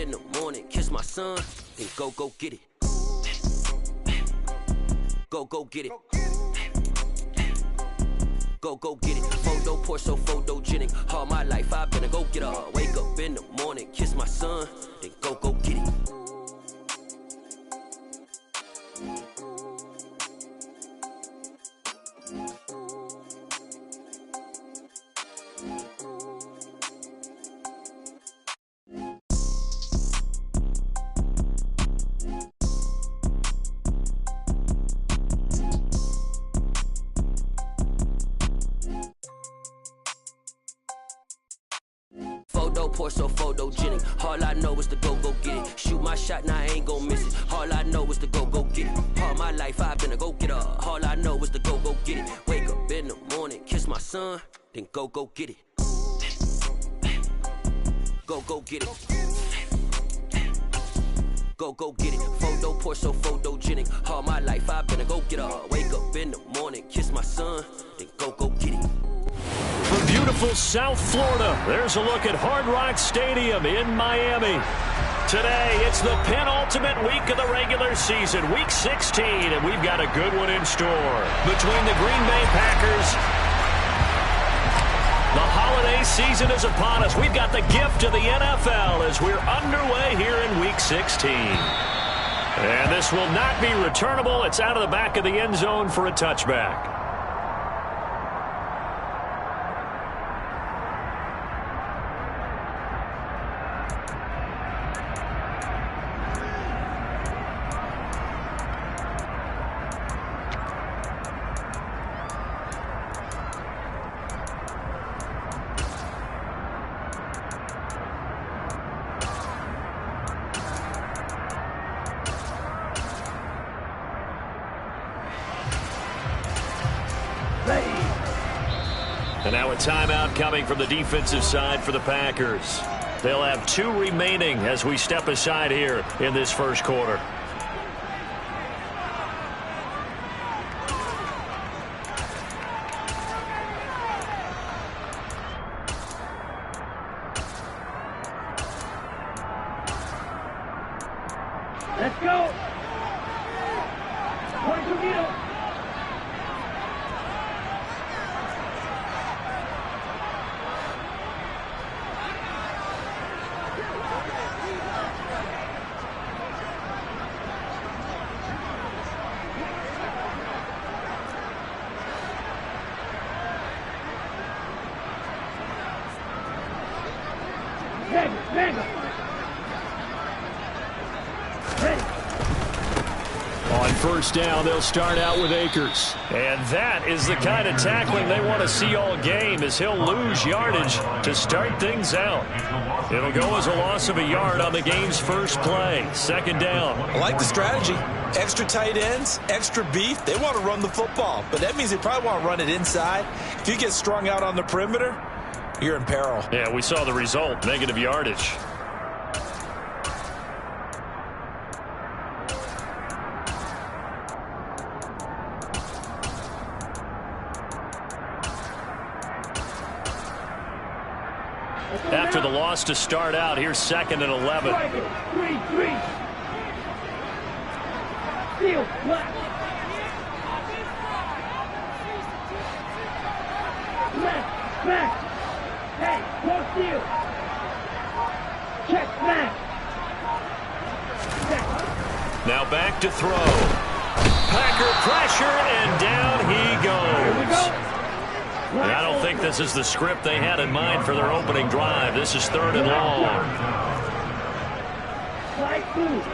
in the morning, kiss my son, then go get it. Go get it. Go get it. Photo poor, so photogenic. All my life I've been a go-getter. Wake up in the morning, kiss my son, then go get it. Photo poor, so photogenic. All I know is to go get it. Shoot my shot, now I ain't gon' miss it. All I know is to go get it. All my life I've been a go-getter. All I know is to go get it. Wake up in the morning, kiss my son, then go get it. Go get it. Go get it. Photo poor, so photogenic. All my life I've been a go-getter. Wake up in the morning, kiss my son, then go get it. From beautiful South Florida, there's a look at Hard Rock Stadium in Miami. Today, it's the penultimate week of the regular season, Week 16, and we've got a good one in store. Between the Green Bay Packers, the holiday season is upon us. We've got the gift of the NFL as we're underway here in Week 16. And this will not be returnable. It's out of the back of the end zone for a touchback. And now a timeout coming from the defensive side for the Packers. They'll have 2 remaining as we step aside here in this first quarter. Let's go. On first down, they'll start out with Akers. And that is the kind of tackling they want to see all game, as he'll lose yardage to start things out. It'll go as a loss of a yard on the game's first play. Second down. I like the strategy. Extra tight ends, extra beef. They want to run the football, but that means they probably want to run it inside. If you get strung out on the perimeter, you're in peril. Yeah, we saw the result, negative yardage. After the loss to start out, here's 2nd and 11. Steal, black. Smack. Hey, no steal. Check, smack. Now back to throw. Packer pressure, and down he goes. And I don't think this is the script they had in mind for their opening drive. This is 3rd and long. Slight move.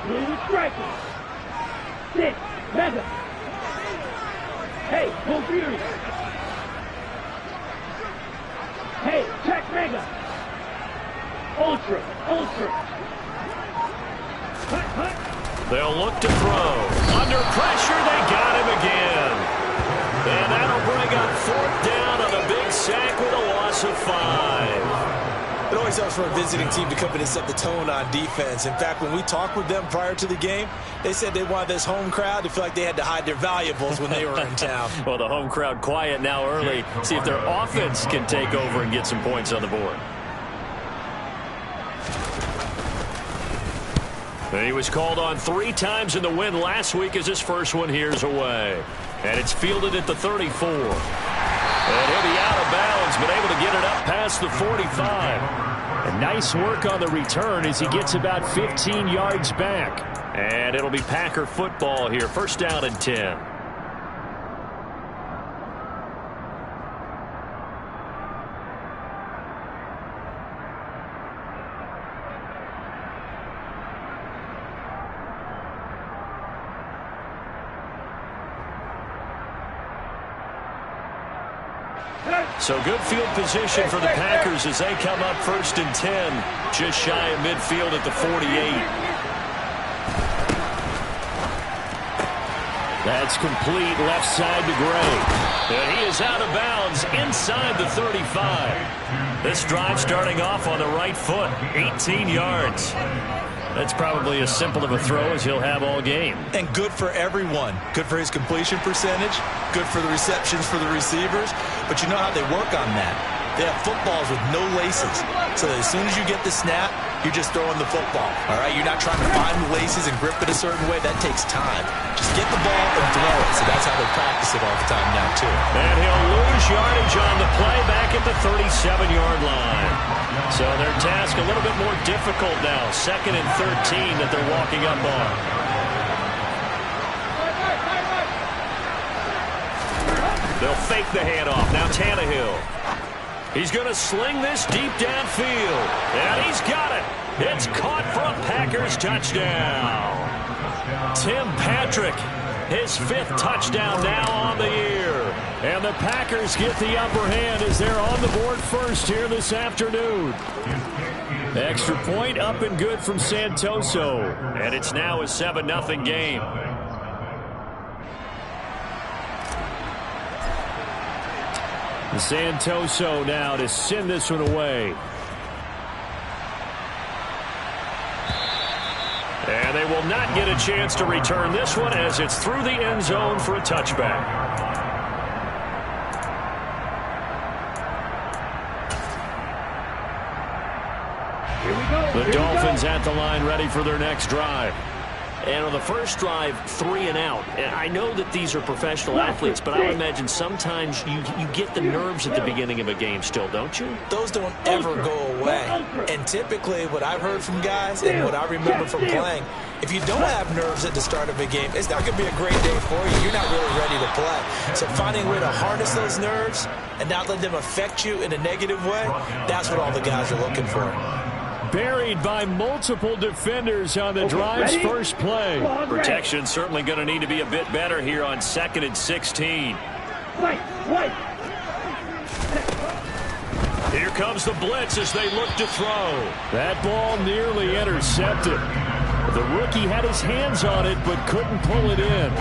Little striker. Sit. Mega. Hey, go Fury. Hey, check Mega. Ultra. They'll look to throw. Under pressure, they got him again. And that'll bring up 4th down on a big sack with a loss of 5. It always helps for a visiting team to come in and set the tone on defense. In fact, when we talked with them prior to the game, they said they wanted this home crowd to feel like they had to hide their valuables when they were in town. Well, the home crowd quiet now early. See if their offense can take over and get some points on the board. He was called on 3 times in the win last week as his first one here's away. And it's fielded at the 34. And he'll be out of bounds, but able to get it up past the 45. And nice work on the return as he gets about 15 yards back. And it'll be Packer football here. First down and 10. So good field position for the Packers as they come up first and 10, just shy of midfield at the 48. That's complete left side to Gray. And he is out of bounds inside the 35. This drive starting off on the right foot, 18 yards. That's probably as simple of a throw as he'll have all game. And good for everyone. Good for his completion percentage. Good for the receptions for the receivers. But you know how they work on that. They have footballs with no laces. So that as soon as you get the snap, you're just throwing the football. All right? You're not trying to find the laces and grip it a certain way. That takes time. Just get the ball and throw it. So that's how they practice it all the time now, too. And he'll lose yardage on the play back at the 37-yard line. So their task a little bit more difficult now. 2nd and 13 that they're walking up on. They'll fake the handoff. Now Tannehill. He's going to sling this deep downfield. And he's got it. It's caught for a Packers touchdown. Tim Patrick, his 5th touchdown now on the year. And the Packers get the upper hand as they're on the board first here this afternoon. Extra point up and good from Santoso. And it's now a 7-0 game. Santoso now to send this one away. And they will not get a chance to return this one as it's through the end zone for a touchback. The Dolphins at the line ready for their next drive. And on the first drive, 3 and out. And I know that these are professional athletes, but I would imagine sometimes you get the nerves at the beginning of a game still, don't you? Those don't ever go away. And typically what I've heard from guys and what I remember from playing, if you don't have nerves at the start of a game, it's not going to be a great day for you. You're not really ready to play. So finding a way to harness those nerves and not let them affect you in a negative way, that's what all the guys are looking for. Buried by multiple defenders on the drive's first play. Protection certainly going to need to be a bit better here on 2nd and 16. Here comes the blitz as they look to throw. That ball nearly intercepted. The rookie had his hands on it but couldn't pull it in.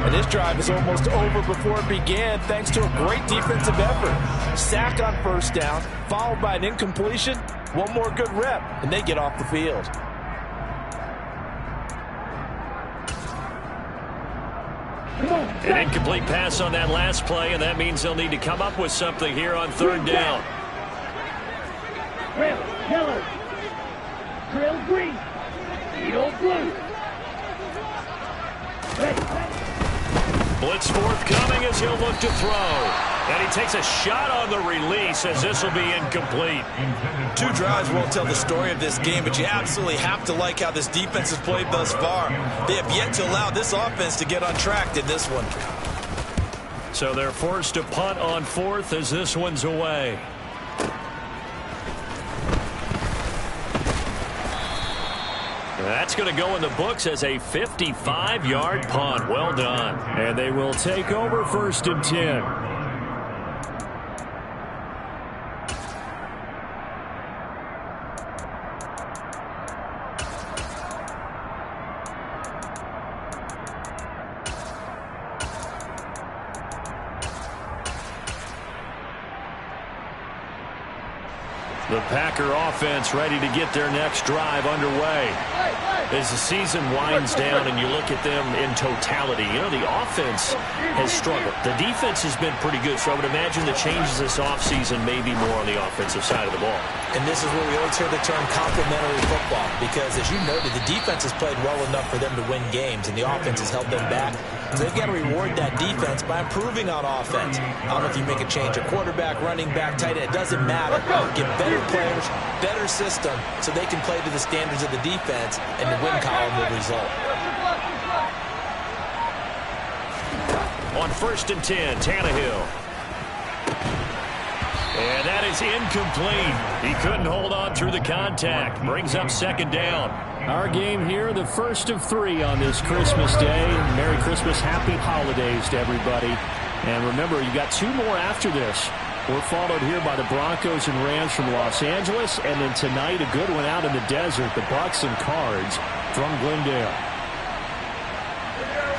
And this drive is almost over before it began thanks to a great defensive effort. Sack on first down, followed by an incompletion. One more good rep, and they get off the field. An incomplete pass on that last play, and that means they'll need to come up with something here on 3rd down. Trail yellow. Trail green. Eagle blue. Blitz forthcoming as he'll look to throw. And he takes a shot on the release as this will be incomplete. 2 drives won't tell the story of this game, but you absolutely have to like how this defense has played thus far. They have yet to allow this offense to get on track in this one. So they're forced to punt on 4th as this one's away. That's going to go in the books as a 55-yard punt. Well done. And they will take over 1st and 10. The Packer offense ready to get their next drive underway. As the season winds down and you look at them in totality, you know, the offense has struggled. The defense has been pretty good, so I would imagine the changes this offseason may be more on the offensive side of the ball. And this is where we always hear the term complementary football, because as you noted, the defense has played well enough for them to win games, and the offense has held them back. So they've got to reward that defense by improving on offense. I don't know if you make a change at quarterback, running back, tight end, it doesn't matter. Get better players, better system, so they can play to the standards of the defense, and the win column will result. On 1st and 10, Tannehill. And that is incomplete. He couldn't hold on through the contact. Brings up 2nd down. Our game here, the first of 3 on this Christmas Day. Merry Christmas, Happy Holidays to everybody. And remember, you got 2 more after this. We're followed here by the Broncos and Rams from Los Angeles. And then tonight, a good one out in the desert, the Bucs and Cards from Glendale.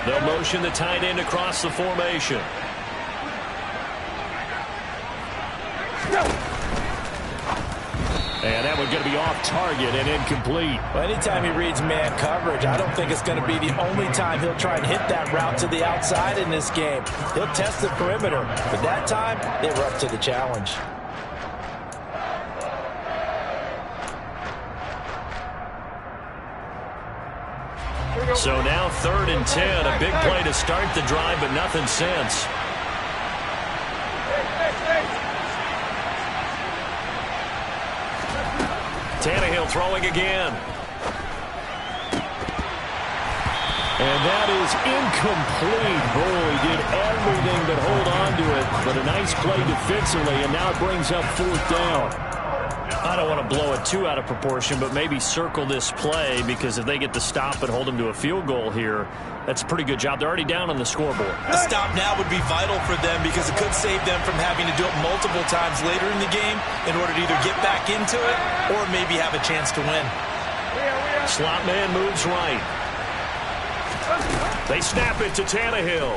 They'll motion the tight end across the formation. And that one's going to be off target and incomplete. Well, anytime he reads man coverage, I don't think it's going to be the only time he'll try and hit that route to the outside in this game. He'll test the perimeter, but that time they were up to the challenge. So now 3rd and 10, a big play to start the drive, but nothing since. Tannehill throwing again. And that is incomplete. Boy, did everything but hold on to it. But a nice play defensively, and now it brings up 4th down. I don't want to blow it too out of proportion, but maybe circle this play, because if they get the stop and hold them to a field goal here, that's a pretty good job. They're already down on the scoreboard. A stop now would be vital for them, because it could save them from having to do it multiple times later in the game in order to either get back into it or maybe have a chance to win. Slot man moves right. They snap it to Tannehill.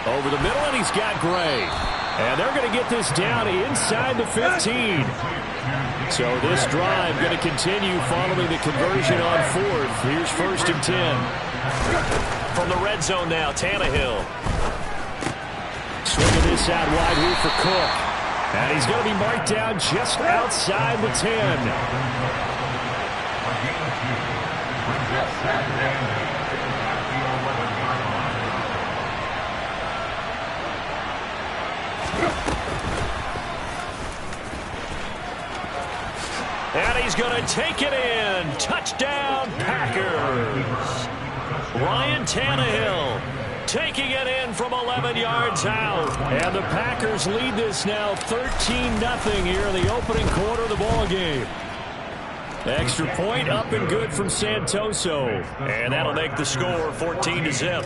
Over the middle, and he's got Gray. And they're going to get this down inside the 15. So this drive going to continue following the conversion on 4th. Here's 1st and 10. From the red zone now, Tannehill. Swinging this out wide here for Cook. And he's going to be marked down just outside the 10. And he's going to take it in. Touchdown, Packers. Ryan Tannehill taking it in from 11 yards out. And the Packers lead this now 13-0 here in the opening quarter of the ball game. Extra point up and good from Santoso. And that'll make the score 14-0.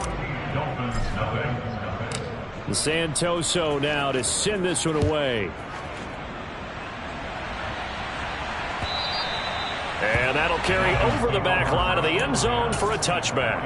Santoso now to send this one away. And that'll carry over the back line of the end zone for a touchback.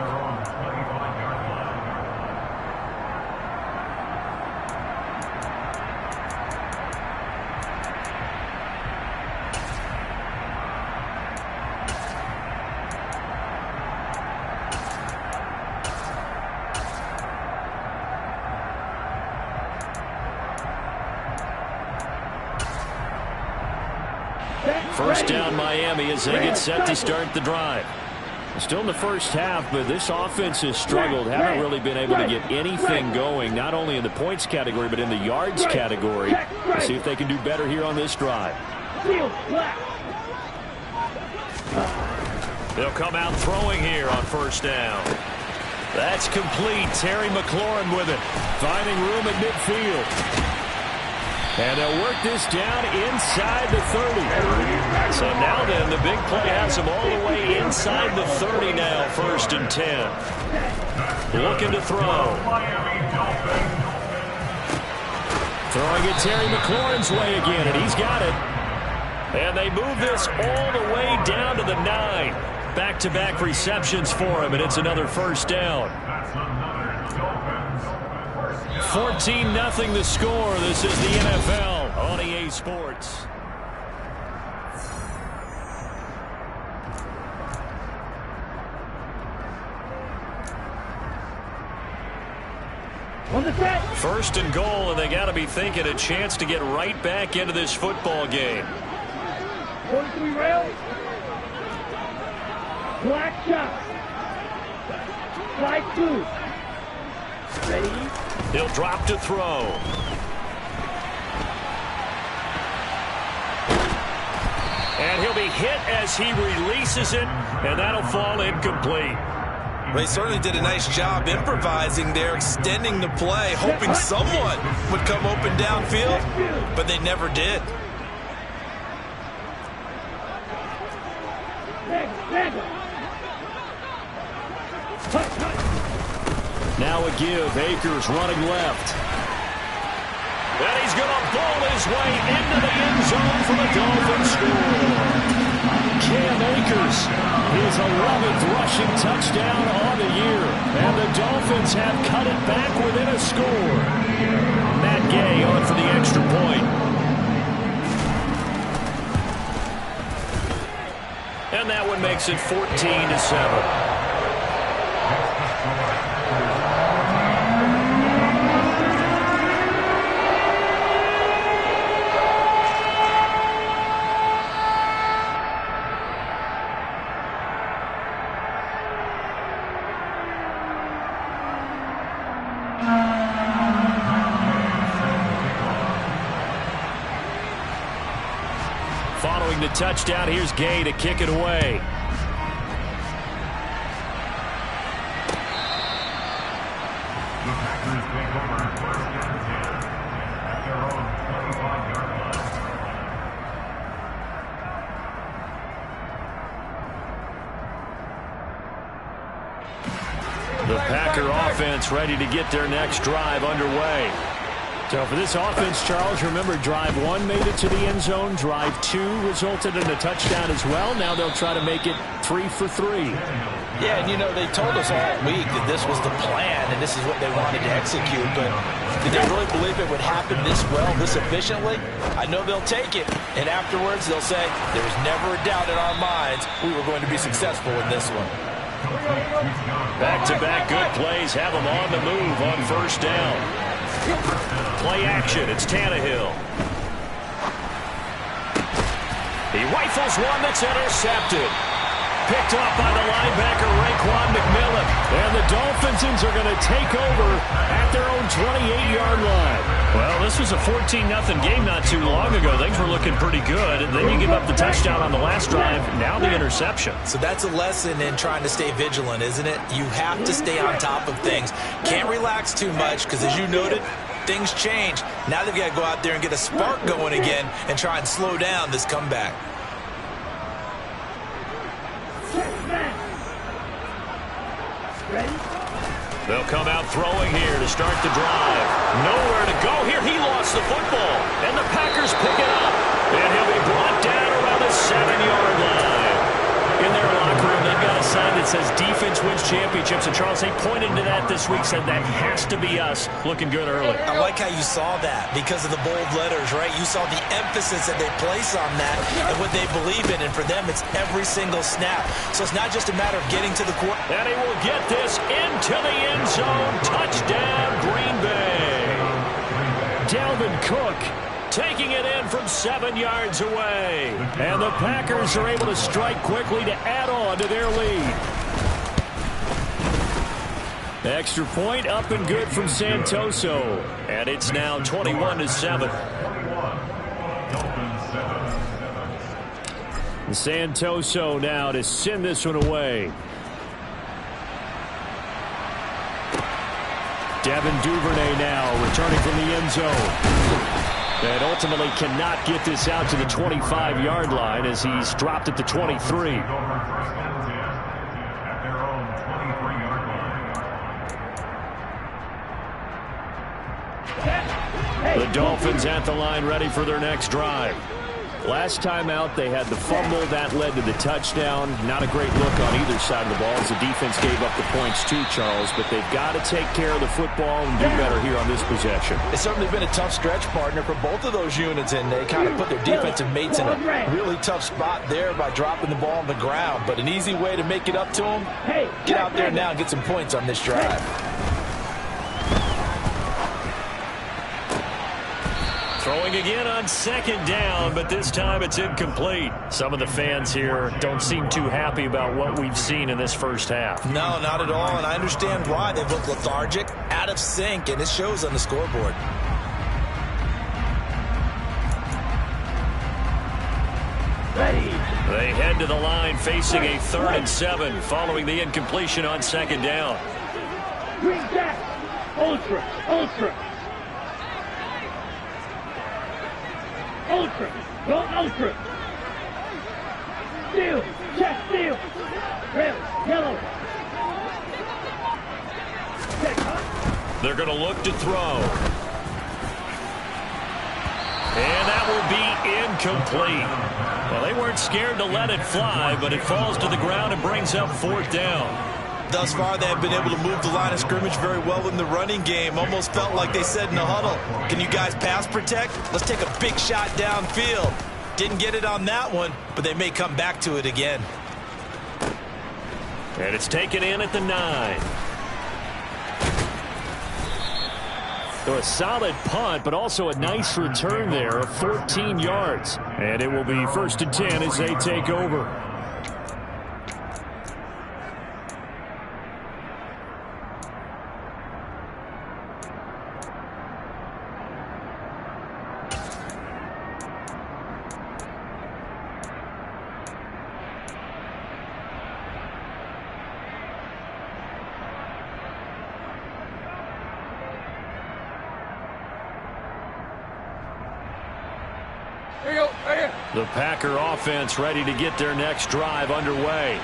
First down, Miami, as they get set to start the drive. Still in the first half, but this offense has struggled. Haven't really been able to get anything going, not only in the points category, but in the yards category. Let's see if they can do better here on this drive. They'll come out throwing here on first down. That's complete. Terry McLaurin with it, finding room at midfield. And they'll work this down inside the 30. So now then, the big play has them all the way inside the 30 now, 1st and 10. Looking to throw. Throwing it Terry McLaurin's way again, and he's got it. And they move this all the way down to the 9. Back-to-back receptions for him, and it's another first down. 14-0 the score. This is the NFL. on EA Sports. First and goal, and they got to be thinking a chance to get right back into this football game. 43 rails. Black shot. Slide 2. Ready? He'll drop to throw. And he'll be hit as he releases it, and that'll fall incomplete. They certainly did a nice job improvising there, extending the play, hoping someone would come open downfield, but they never did. Now a give. Akers running left. And he's going to bowl his way into the end zone for the Dolphins score. Cam Akers, his 11th rushing touchdown on the year. And the Dolphins have cut it back within a score. Matt Gay on for the extra point. And that one makes it 14-7. Following the touchdown, here's Gay to kick it away. The Packer offense ready to get their next drive underway. So for this offense, Charles, remember drive 1 made it to the end zone. Drive 2 resulted in a touchdown as well. Now they'll try to make it 3 for 3. Yeah, and you know, they told us all week that this was the plan and this is what they wanted to execute, but did they really believe it would happen this well, this efficiently? I know they'll take it, and afterwards they'll say, there was never a doubt in our minds we were going to be successful in this one. Back-to-back good plays have them on the move on first down. Play action, it's Tannehill. He rifles one that's intercepted. Picked off by the linebacker, Raekwon McMillan. And the Dolphins are going to take over at their own 28-yard line. Well, this was a 14-0 game not too long ago. Things were looking pretty good. And then you give up the touchdown on the last drive. Now the interception. So that's a lesson in trying to stay vigilant, isn't it? You have to stay on top of things. Can't relax too much because, as you noted, things change. Now they've got to go out there and get a spark going again and try and slow down this comeback. They'll come out throwing here to start the drive. Nowhere to go here. He lost the football. And the Packers pick it up. And he'll be brought down around the 7-yard line. In their locker room, they've got a sign that says defense wins championships. And Charles, they pointed to that this week, said that has to be us. Looking good early. I like how you saw that because of the bold letters, right? You saw the emphasis that they place on that and what they believe in. And for them, it's every single snap. So it's not just a matter of getting to the court. And he will get this into the end zone. Touchdown, Green Bay. Dalvin Cook taking it in from 7 yards away. And the Packers are able to strike quickly to add on to their lead. Extra point up and good from Santoso. And it's now 21-7. Santoso now to send this one away. Devin Duvernay now returning from the end zone. And ultimately cannot get this out to the 25-yard line as he's dropped at the 23. The Dolphins at the line ready for their next drive. Last time out, they had the fumble. That led to the touchdown. Not a great look on either side of the ball as the defense gave up the points too, Charles. But they've got to take care of the football and do better here on this possession. It's certainly been a tough stretch, partner, for both of those units, and they kind of put their defensive mates in a really tough spot there by dropping the ball on the ground. But an easy way to make it up to them, get out there now and get some points on this drive. Throwing again on second down, but this time it's incomplete. Some of the fans here don't seem too happy about what we've seen in this first half. No, not at all, and I understand why. They look lethargic, out of sync, and it shows on the scoreboard. They head to the line facing a 3rd and 7 following the incompletion on second down. Green jack. Ultra. Ultra. Ultra. Go ultra. Steel. Check steel. Red. Yellow. Check, huh? They're going to look to throw. And that will be incomplete. Well, they weren't scared to let it fly, but it falls to the ground and brings up 4th down. Thus far, they have been able to move the line of scrimmage very well in the running game. Almost felt like they said in the huddle, can you guys pass protect? Let's take a big shot downfield. Didn't get it on that one, but they may come back to it again. And it's taken in at the 9. So a solid punt, but also a nice return there of 14 yards. And it will be 1st and 10 as they take over. The Packer offense ready to get their next drive underway.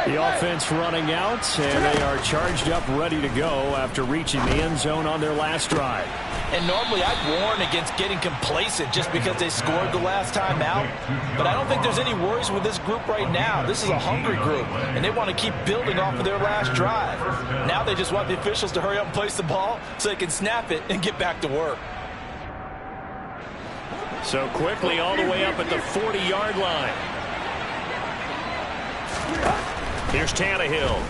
The offense running out, and they are charged up, ready to go after reaching the end zone on their last drive. And normally I'd warn against getting complacent just because they scored the last time out. But I don't think there's any worries with this group right now. This is a hungry group, and they want to keep building off of their last drive. Now they just want the officials to hurry up and place the ball so they can snap it and get back to work. So quickly all the way up at the 40-yard line. Here's Tannehill.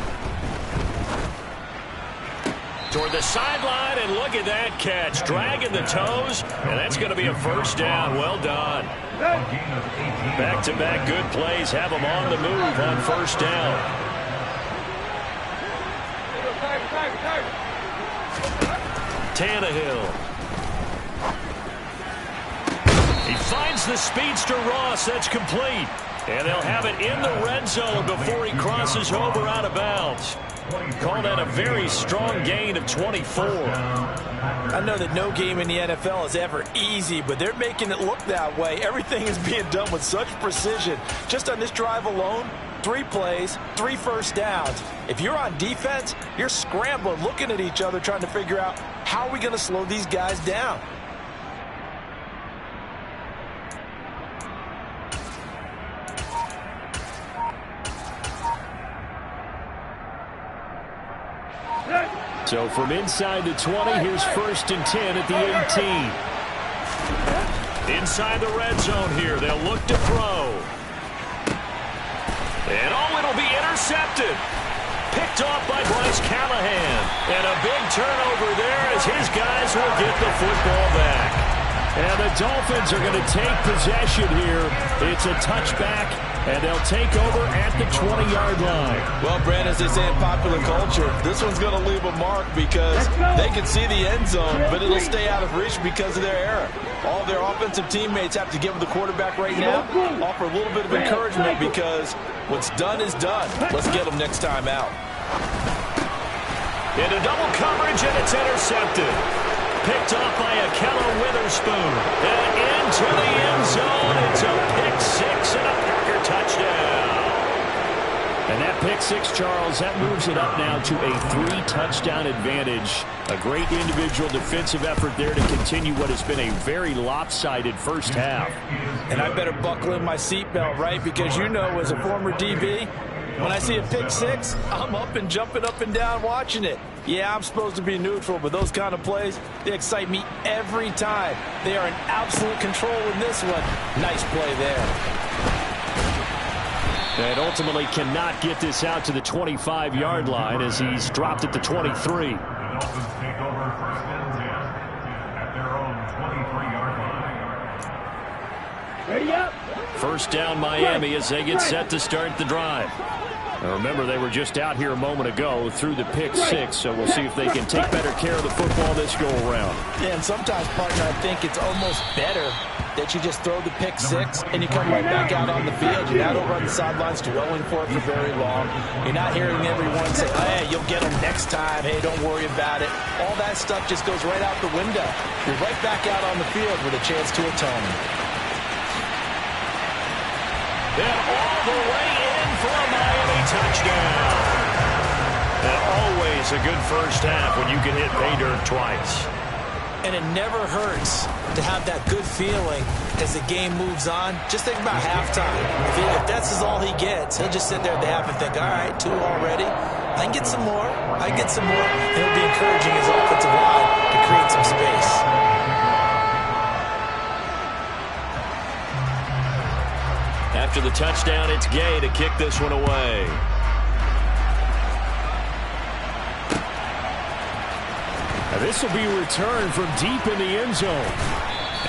Toward the sideline, and look at that catch. Dragging the toes, and that's going to be a 1st down. Well done. Back-to-back good plays have them on the move on 1st down. Tannehill. He finds the speedster Ross. That's complete. And they'll have it in the red zone before he crosses over out of bounds. Call that a very strong gain of 24. I know that no game in the NFL is ever easy, but they're making it look that way. Everything is being done with such precision. Just on this drive alone, 3 plays, 3 1st downs. If you're on defense, you're scrambling, looking at each other, trying to figure out how are we going to slow these guys down. So from inside the 20, here's 1st and 10 at the 18. Inside the red zone here, they'll look to throw. And it'll be intercepted. Picked off by Bryce Callahan. And a big turnover there as his guys will get the football back. And the Dolphins are going to take possession here. It's a touchback, and they'll take over at the 20-yard line. Well, Brad, as they say in popular culture, this one's going to leave a mark because they can see the end zone, but it'll stay out of reach because of their error. All of their offensive teammates have to give the quarterback right now, offer a little bit of encouragement because what's done is done. Let's get them next time out. Into double coverage, and it's intercepted. Picked off by Ahkello Witherspoon. And into the end zone. It's a pick 6 and a Packer touchdown. And that pick six, Charles, that moves it up now to a 3-touchdown advantage. A great individual defensive effort there to continue what has been a very lopsided first half. And I better buckle in my seatbelt, right? Because you know, as a former DB, when I see a pick six, I'm up and jumping up and down watching it. Yeah, I'm supposed to be neutral, but those kind of plays, they excite me every time. They are in absolute control in this one. Nice play there. And ultimately cannot get this out to the 25-yard line as he's dropped at the 23. The Dolphins take over first and 10 at their own 23-yard line. Ready up. First down Miami as they get set to start the drive. Now remember, they were just out here a moment ago through the pick six, so we'll see if they can take better care of the football this go-around. Yeah, and sometimes, partner, I think it's almost better that you just throw the pick six and you come right back out on the field. You're not over on the sidelines dwelling for it for very long. You're not hearing everyone say, hey, you'll get them next time. Hey, don't worry about it. All that stuff just goes right out the window. You're right back out on the field with a chance to atone. And all the way in for a Miami touchdown. And always a good first half when you can hit pay dirt twice. And it never hurts to have that good feeling as the game moves on. Just think about halftime. If that's all he gets, he'll just sit there at the half and think, all right, 2 already. I can get some more. I can get some more. And he'll be encouraging his offensive line to create some space. After the touchdown, it's Gay to kick this one away. Now this will be returned from deep in the end zone.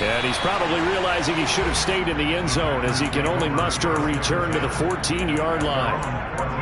And he's probably realizing he should have stayed in the end zone as he can only muster a return to the 14-yard line.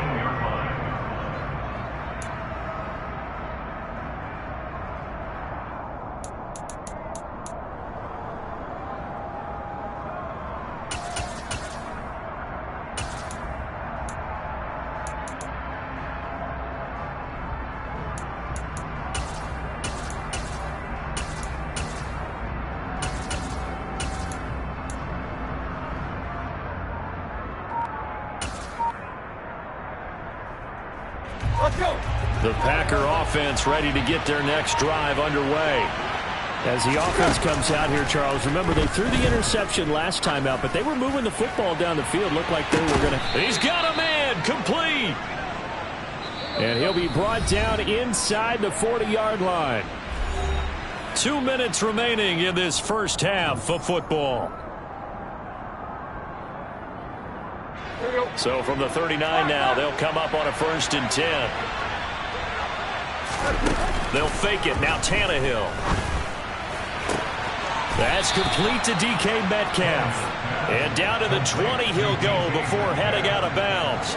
The Packer offense ready to get their next drive underway. As the offense comes out here, Charles, remember they threw the interception last time out, but they were moving the football down the field. Looked like they were going to. He's got a man, complete. And he'll be brought down inside the 40-yard line. 2 minutes remaining in this first half of football. So from the 39 now, they'll come up on a 1st and 10. They'll fake it. Now Tannehill. That's complete to DK Metcalf. And down to the 20 he'll go before heading out of bounds.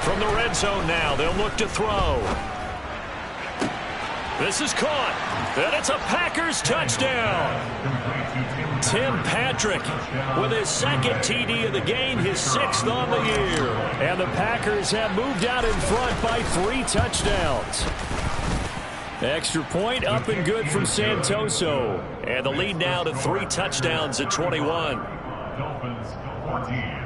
From the red zone now, they'll look to throw. This is caught, and it's a Packers touchdown. Tim Patrick with his 2nd TD of the game, his 6th on the year. And the Packers have moved out in front by 3 touchdowns. Extra point up and good from Santoso. And the lead now to 3 touchdowns at 21. Dolphins 14.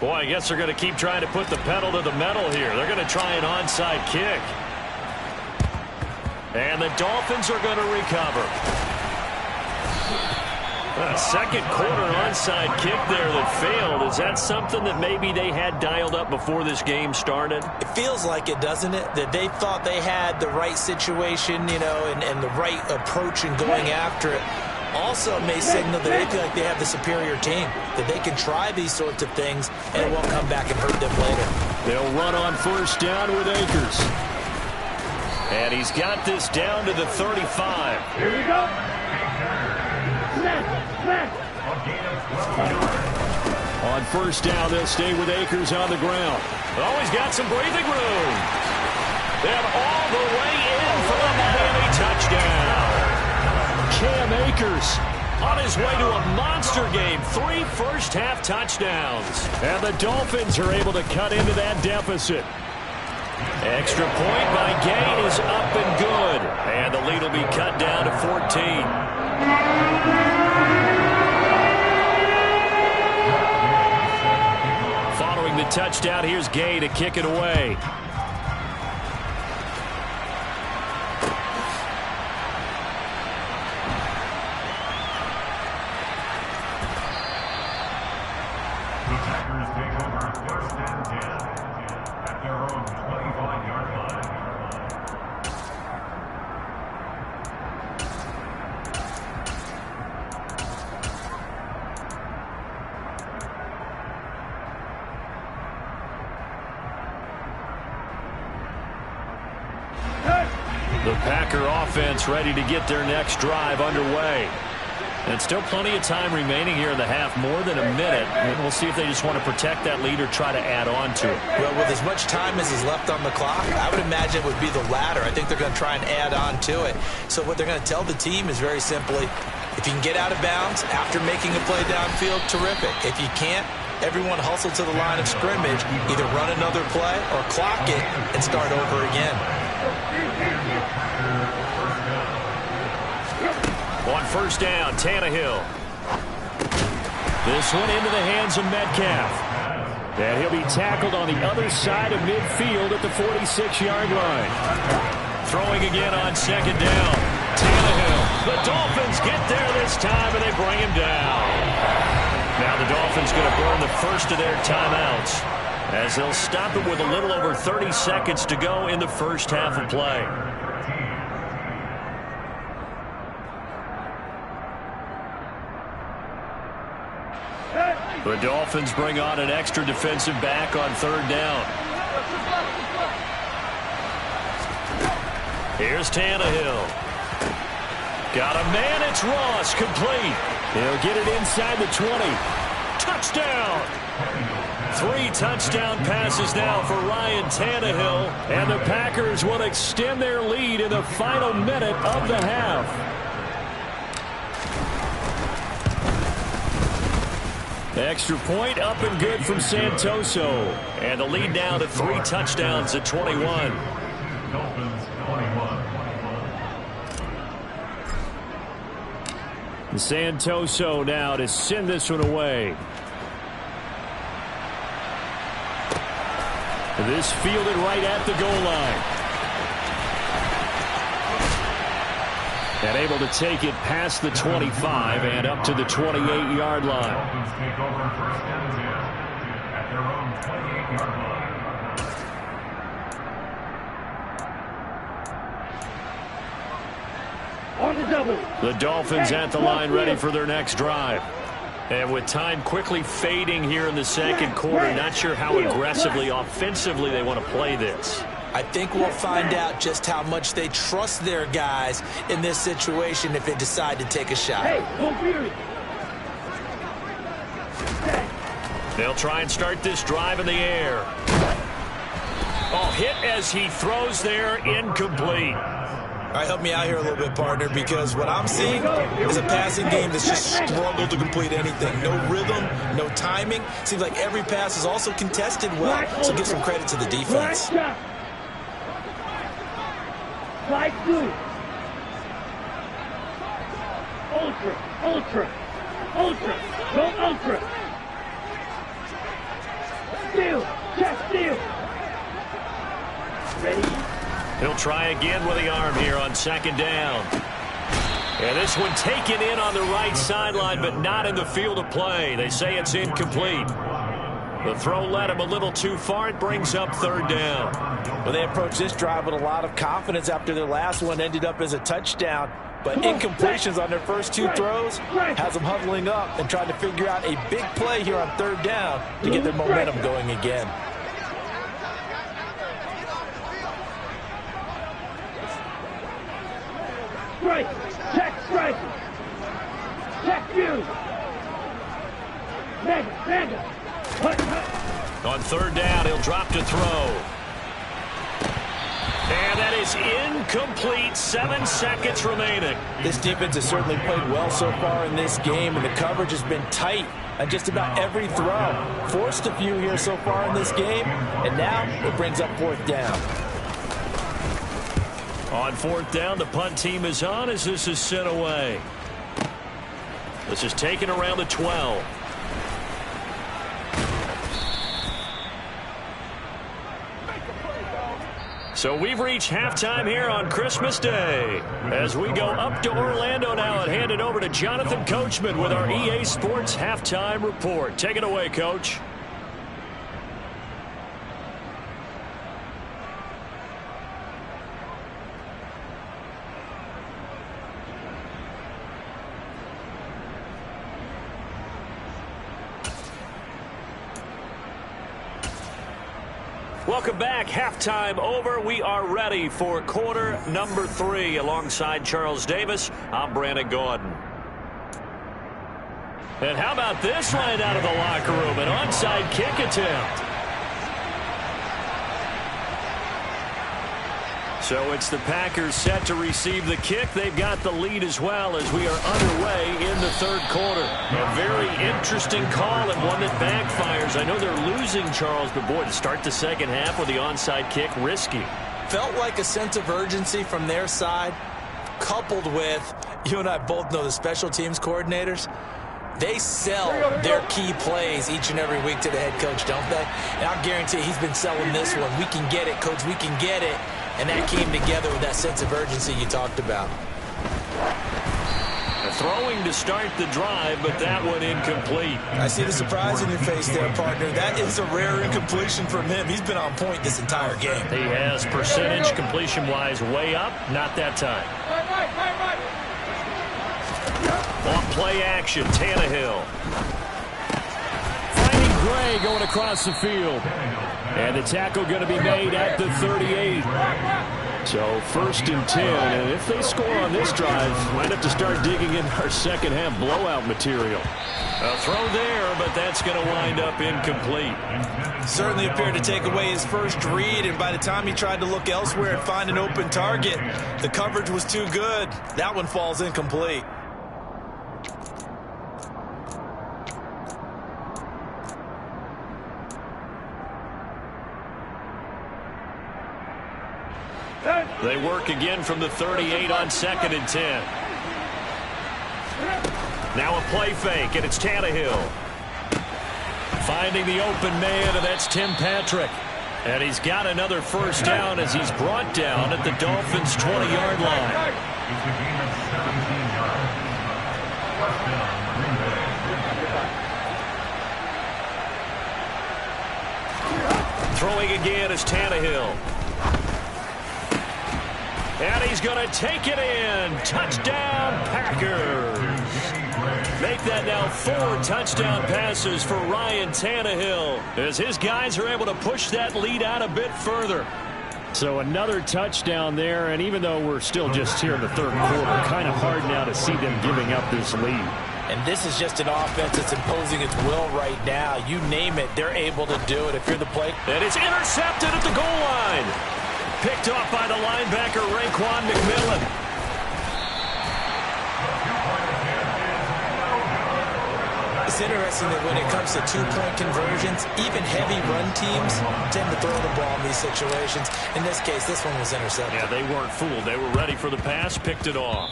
Boy, I guess they're going to keep trying to put the pedal to the metal here. They're going to try an onside kick. And the Dolphins are going to recover. A second quarter onside kick there that failed. Is that something that maybe they had dialed up before this game started? It feels like it, doesn't it? That they thought they had the right situation, you know, and the right approach in going after it. Also may signal that they feel like they have the superior team, that they can try these sorts of things and it won't come back and hurt them later. They'll run on 1st down with Akers. And he's got this down to the 35. Here we go. Snap. On 1st down, they'll stay with Akers on the ground. Oh, he's got some breathing room. And all the way in for a Miami touchdown. Cam Akers on his way to a monster game. 3 first-half touchdowns. And the Dolphins are able to cut into that deficit. Extra point by Gay is up and good. And the lead will be cut down to 14. Following the touchdown, here's Gay to kick it away. The Packers take over 1st and 10 at their own 25-yard line. The Packer offense ready to get their next drive underway. And still plenty of time remaining here in the half, more than a minute. And we'll see if they just want to protect that lead or try to add on to it. Well, with as much time as is left on the clock, I would imagine it would be the latter. I think they're going to try and add on to it. So what they're going to tell the team is very simply, if you can get out of bounds after making a play downfield, terrific. If you can't, everyone hustle to the line of scrimmage, either run another play or clock it and start over again. On 1st down, Tannehill. This one into the hands of Metcalf. And he'll be tackled on the other side of midfield at the 46-yard line. Throwing again on 2nd down. Tannehill. The Dolphins get there this time, and they bring him down. Now the Dolphins going to burn the first of their timeouts, as they'll stop it with a little over 30 seconds to go in the first half of play. The Dolphins bring on an extra defensive back on 3rd down. Here's Tannehill. Got a man, it's Ross, complete. He'll get it inside the 20. Touchdown! 3 touchdown passes now for Ryan Tannehill, and the Packers will extend their lead in the final minute of the half. Extra point up and good from Santoso. And the lead now to 3 touchdowns at 21. Dolphins 21. Santoso now to send this one away. This fielded right at the goal line. And able to take it past the 25 and up to the 28-yard line. Dolphins take over 1st and 10 at their own 28-yard line. On the double. The Dolphins at the line ready for their next drive. And with time quickly fading here in the 2nd quarter, not sure how aggressively, offensively they want to play this. I think we'll find out just how much they trust their guys in this situation if they decide to take a shot. Hey, don't beat her. They'll try and start this drive in the air. Oh, hit as he throws there, incomplete. All right, help me out here a little bit, partner, because what I'm seeing is a passing game that's just struggled to complete anything. No rhythm, no timing. Seems like every pass is also contested well, so give some credit to the defense. Slide through. Ultra, ultra, ultra, go ultra. Steal, check steal. Ready? He'll try again with the arm here on 2nd down. And this one taken in on the right sideline, but not in the field of play. They say it's incomplete. The throw led him a little too far. It brings up 3rd down. Well, they approached this drive with a lot of confidence after their last one ended up as a touchdown. But incompletions on their first 2 throws has them huddling up and trying to figure out a big play here on 3rd down to get their momentum going again. Strike, check strike. Check you. Mega. On 3rd down, he'll drop to throw. And that is incomplete. 7 seconds remaining. This defense has certainly played well so far in this game, and the coverage has been tight on just about every throw. Forced a few here so far in this game, and now it brings up 4th down. On 4th down, the punt team is on as this is sent away. This is taken around the 12. So we've reached halftime here on Christmas Day. As we go up to Orlando now and hand it over to Jonathan Coachman with our EA Sports Halftime Report. Take it away, Coach. Welcome back. Halftime over. We are ready for quarter number 3. Alongside Charles Davis, I'm Brandon Gordon. And how about this right out of the locker room? An onside kick attempt. So it's the Packers set to receive the kick. They've got the lead as well as we are underway in the 3rd quarter. A very interesting call and one that backfires. I know they're losing, Charles, but boy, to start the 2nd half with the onside kick, risky. Felt like a sense of urgency from their side, coupled with, you and I both know the special teams coordinators, they sell their key plays each and every week to the head coach, don't they? And I'll guarantee he's been selling this one. We can get it, coach, we can get it. And that came together with that sense of urgency you talked about. Throwing to start the drive, but that one incomplete. I see the surprise in your face there, partner. That is a rare incompletion from him. He's been on point this entire game. He has percentage completion-wise way up. Not that time. On play action, Tannehill. Finding Gray going across the field. And the tackle going to be made at the 38. So 1st and 10. And if they score on this drive, might have to start digging in our 2nd half blowout material. A throw there, but that's going to wind up incomplete. Certainly appeared to take away his first read, and by the time he tried to look elsewhere and find an open target, the coverage was too good. That one falls incomplete. They work again from the 38 on 2nd and 10. Now a play fake, and it's Tannehill. Finding the open man, and that's Tim Patrick. And he's got another 1st down as he's brought down at the Dolphins' 20-yard line. Throwing again is Tannehill. And he's going to take it in. Touchdown, Packers. Make that now 4 touchdown passes for Ryan Tannehill as his guys are able to push that lead out a bit further. So another touchdown there, and even though we're still just here in the 3rd quarter, kind of hard now to see them giving up this lead. And this is just an offense that's imposing its will right now. You name it, they're able to do it if you're the play. And it's intercepted at the goal line. Picked off by the linebacker, Raekwon McMillan. It's interesting that when it comes to 2-point conversions, even heavy run teams tend to throw the ball in these situations. In this case, this one was intercepted. Yeah, they weren't fooled. They were ready for the pass, picked it off.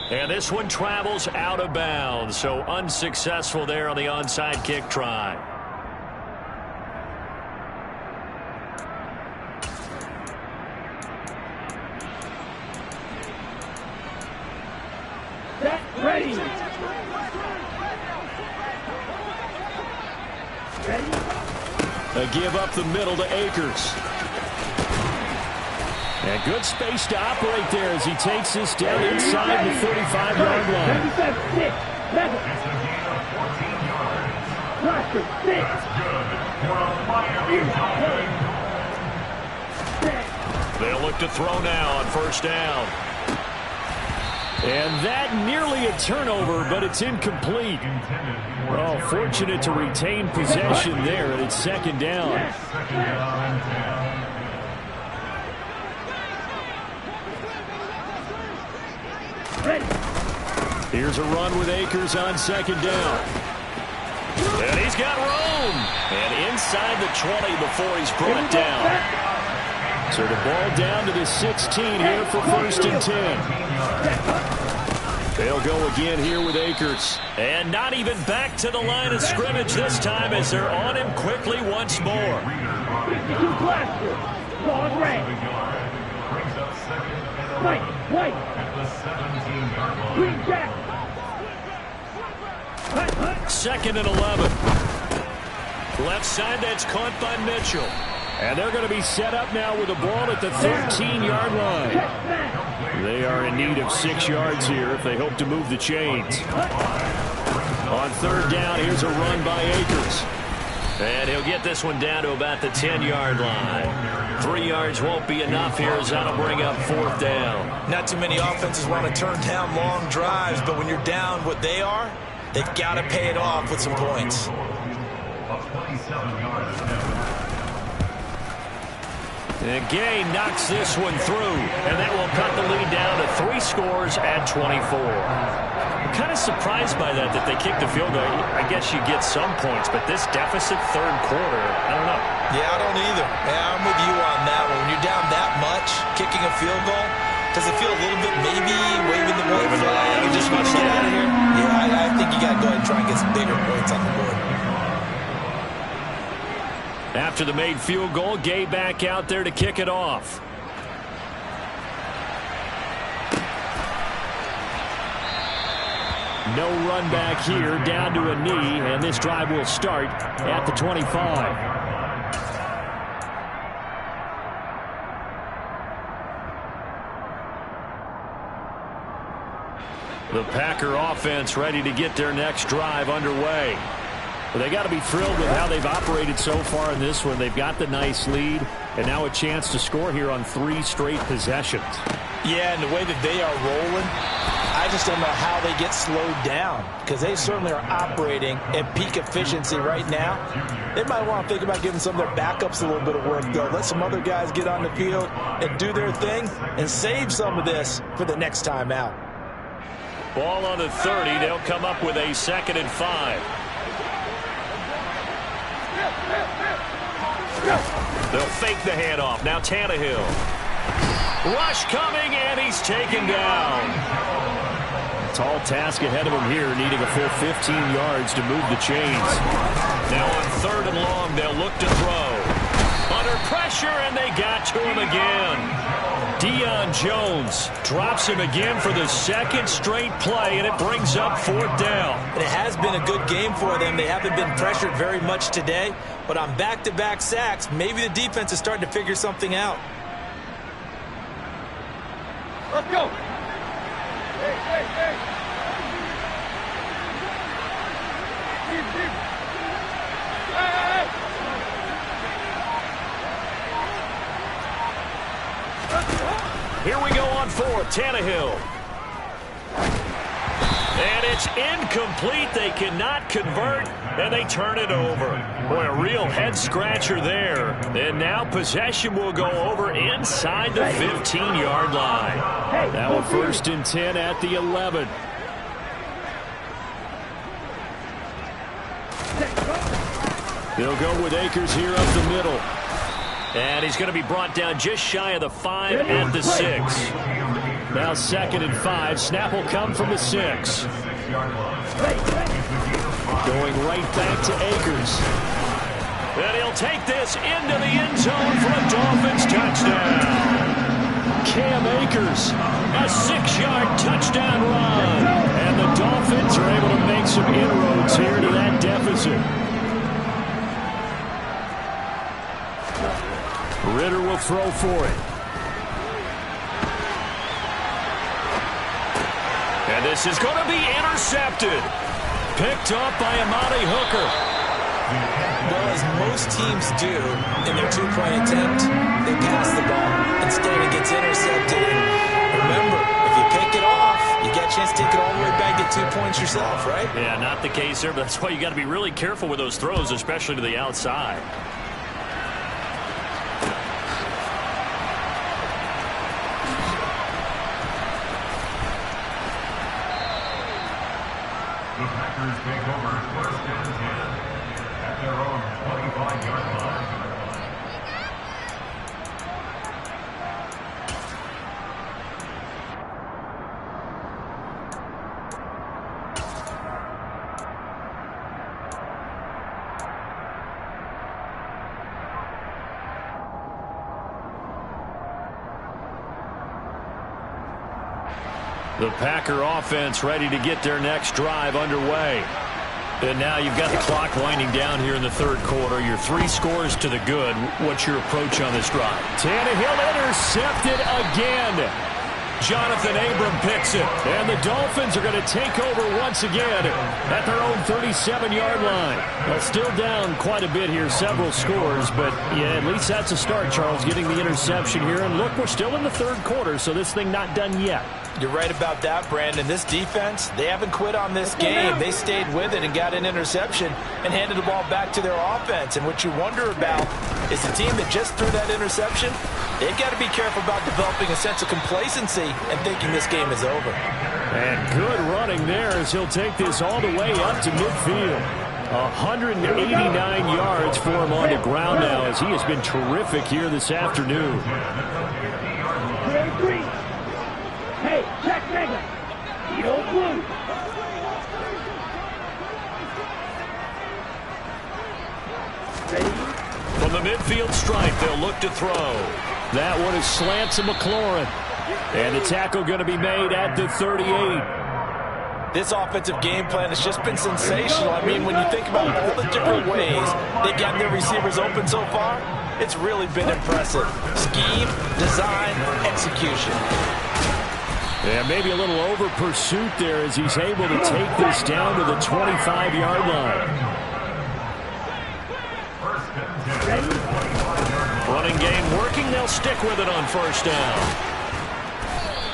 And this one travels out of bounds, so unsuccessful there on the onside kick try. Set, ready. A give up the middle to Akers. And good space to operate there as he takes this down inside the 35-yard line. 6, 7. Cluster, 6. They'll look to throw now on 1st down. And that nearly a turnover, but it's incomplete. Oh, fortunate to retain possession there, and it's 2nd down. Here's a run with Akers on second down. And he's got room. And inside the 20 before he's brought down. So the ball down to the 16 here for 1st and 10. They'll go again here with Akers. And not even back to the line of scrimmage this time as they're on him quickly once more. Second and 11. Left side, that's caught by Mitchell. And they're going to be set up now with the ball at the 13-yard line. They are in need of 6 yards here if they hope to move the chains. On 3rd down, here's a run by Akers. And he'll get this one down to about the 10-yard line. 3 yards won't be enough here as that'll bring up 4th down. Not too many offenses want to turn down long drives, but when you're down what they are, they've got to pay it off with some points. And Gay knocks this one through, and that will cut the lead down to 3 scores at 24. I'm kind of surprised by that they kicked the field goal. I guess you get some points, but this deficit 3rd quarter, I don't know. Yeah, I don't either. Yeah, I'm with you on that one. When you're down that much, kicking a field goal, does it feel a little bit maybe waving the white flag and just want to get out of here? Yeah, I think you got to go ahead and try and get some bigger points on the board. After the made field goal, Gay back out there to kick it off. No run back here, down to a knee, and this drive will start at the 25. The Packer offense ready to get their next drive underway. Well, they got to be thrilled with how they've operated so far in this one. They've got the nice lead, and now a chance to score here on 3 straight possessions. Yeah, and the way that they are rolling, I just don't know how they get slowed down because they certainly are operating at peak efficiency right now. They might want to think about giving some of their backups a little bit of work, though. Let some other guys get on the field and do their thing and save some of this for the next time out. Ball on the 30. They'll come up with a 2nd and 5. They'll fake the handoff. Now Tannehill. Rush coming, and he's taken down. Tall task ahead of him here, needing a full 15 yards to move the chains. Now on 3rd and long, they'll look to throw. Under pressure, and they got to him again. Deion Jones drops him again for the 2nd straight play, and it brings up 4th down. It has been a good game for them. They haven't been pressured very much today, but on back-to-back sacks, maybe the defense is starting to figure something out. Let's go. Here we go on 4th. Tannehill. And it's incomplete. They cannot convert, and they turn it over. Boy, a real head-scratcher there. And now possession will go over inside the 15-yard line. Now a 1st and 10 at the 11. They'll go with Akers here up the middle. And he's going to be brought down just shy of the 5 at the 6. Now 2nd and 5. Snap will come from the 6. Going right back to Akers. And he'll take this into the end zone for a Dolphins touchdown. Cam Akers. A 6-yard touchdown run. And the Dolphins are able to make some inroads here to that deficit. Ritter will throw for it. And this is going to be intercepted. Picked up by Amani Hooker. Well, as most teams do in their 2-point attempt, they pass the ball. Instead, it gets intercepted. And remember, if you pick it off, you get a chance to take it all the way back, get 2 points yourself, right? Yeah, not the case there, but that's why you got to be really careful with those throws, especially to the outside. Packers take over 1st and 10 at their own 25-yard line. The Packer offense ready to get their next drive underway. And now you've got the clock winding down here in the third quarter. Your 3 scores to the good. What's your approach on this drive? Tannehill intercepted again. Jonathan Abram picks it. And the Dolphins are going to take over once again at their own 37-yard line. Well, still down quite a bit here, several scores. But, yeah, at least that's a start, Charles, getting the interception here. And, look, we're still in the third quarter, so this thing not done yet. You're right about that, Brandon. This defense, they haven't quit on this game. They stayed with it and got an interception and handed the ball back to their offense. And what you wonder about is the team that just threw that interception, they've got to be careful about developing a sense of complacency and thinking this game is over. And good running there as he'll take this all the way up to midfield. 189 yards for him on the ground now as he has been terrific here this afternoon. Hey, check nigga. Yo, blue. Ready? From the midfield stripe, they'll look to throw. That one is slant to McLaurin. And the tackle going to be made at the 38. This offensive game plan has just been sensational. I mean, when you think about all the different ways they've gotten their receivers open so far, it's really been impressive. Scheme, design, execution. And maybe a little over pursuit there as he's able to take this down to the 25-yard line. Running game working. They'll stick with it on first down.